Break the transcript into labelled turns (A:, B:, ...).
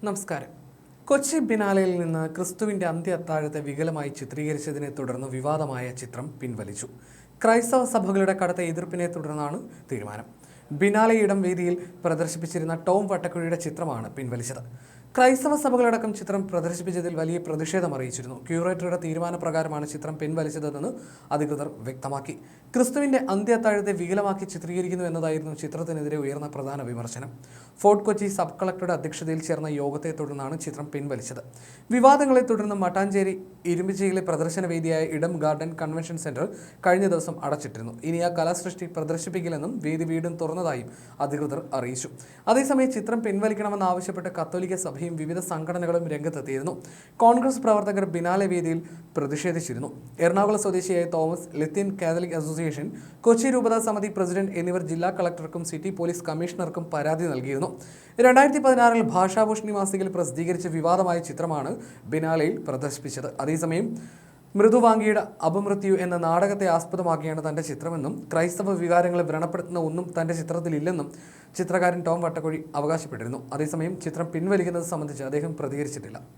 A: നമസ്കാരം. കൊച്ചി ബിനാലയിൽ നിന്ന് ക്രിസ്തുവിന്റെ അന്ത്യ അത്താഴത്തെ വികലമായി ചിത്രീകരിച്ചതിനെ തുടർന്ന് വിവാദമായ ചിത്രം പിൻവലിച്ചു. ക്രൈസ്തവ സഭകളുടെ കടുത്ത എതിർപ്പിനെ തുടർന്നാണ് തീരുമാനം. ബിനാലെ ഇടം വേദിയിൽ പ്രദർശിപ്പിച്ചിരുന്ന ടോം വട്ടക്കുഴിയുടെ ചിത്രമാണ് പിൻവലിച്ചത്. ക്രൈസ്തവ സഭകളടക്കം ചിത്രം പ്രദർശിപ്പിച്ചതിൽ വലിയ പ്രതിഷേധം അറിയിച്ചിരുന്നു. ക്യൂറേറ്ററുടെ തീരുമാനപ്രകാരമാണ് ചിത്രം പിൻവലിച്ചതെന്ന് അധികൃതർ വ്യക്തമാക്കി. ക്രിസ്തുവിന്റെ അന്ത്യ അത്താഴത്തെ വികലമാക്കി ചിത്രീകരിക്കുന്നു എന്നതായിരുന്നു ചിത്രത്തിനെതിരെ ഉയർന്ന പ്രധാന വിമർശനം. ഫോർട്ട് കൊച്ചി സബ് കളക്ടറുടെ അധ്യക്ഷതയിൽ ചേർന്ന യോഗത്തെ തുടർന്നാണ് ചിത്രം പിൻവലിച്ചത്. വിവാദങ്ങളെ തുടർന്ന് മട്ടാഞ്ചേരി ഇരുമ്പിച്ചയിലെ പ്രദർശന വേദിയായ ഇടം ഗാർഡൻ കൺവെൻഷൻ സെന്റർ കഴിഞ്ഞ ദിവസം അടച്ചിട്ടിരുന്നു. ഇനി ആ കലാസൃഷ്ടി പ്രദർശിപ്പിക്കില്ലെന്നും വേദി വീണ്ടും തുറന്നതായും അധികൃതർ അറിയിച്ചു. അതേസമയം ചിത്രം പിൻവലിക്കണമെന്നാവശ്യപ്പെട്ട് കത്തോലിക്ക സഭയും വിവിധ സംഘടനകളും രംഗത്തെത്തിയിരുന്നു. കോൺഗ്രസ് പ്രവർത്തകർ ബിനാലെ വേദിയിൽ പ്രതിഷേധിച്ചിരുന്നു. എറണാകുളം സ്വദേശിയായ തോമസ്, ലത്തീൻ കാത്തലിക് അസോസിയേഷൻ, കൊച്ചി രൂപതാ സമിതി പ്രസിഡന്റ് എന്നിവർ ജില്ലാ കളക്ടർക്കും സിറ്റി പോലീസ് കമ്മീഷണർക്കും പരാതി നൽകിയിരുന്നു. 2016 ഭാഷാഭൂഷണി മാസികയിൽ പ്രസിദ്ധീകരിച്ച വിവാദമായ ചിത്രമാണ് ബിനാലെയിൽ പ്രദർശിപ്പിച്ചത്. അതേസമയം മൃദുവാങ്കിയുടെ അപമൃത്യു എന്ന നാടകത്തെ ആസ്പദമാക്കിയാണ് തന്റെ ചിത്രമെന്നും ക്രൈസ്തവ വികാരങ്ങളെ വ്രണപ്പെടുത്തുന്ന ഒന്നും തന്റെ ചിത്രത്തിലില്ലെന്നും ചിത്രകാരൻ ടോം വട്ടക്കുഴി അവകാശപ്പെട്ടിരുന്നു. അതേസമയം ചിത്രം പിൻവലിക്കുന്നത് സംബന്ധിച്ച് അദ്ദേഹം പ്രതികരിച്ചിട്ടില്ല.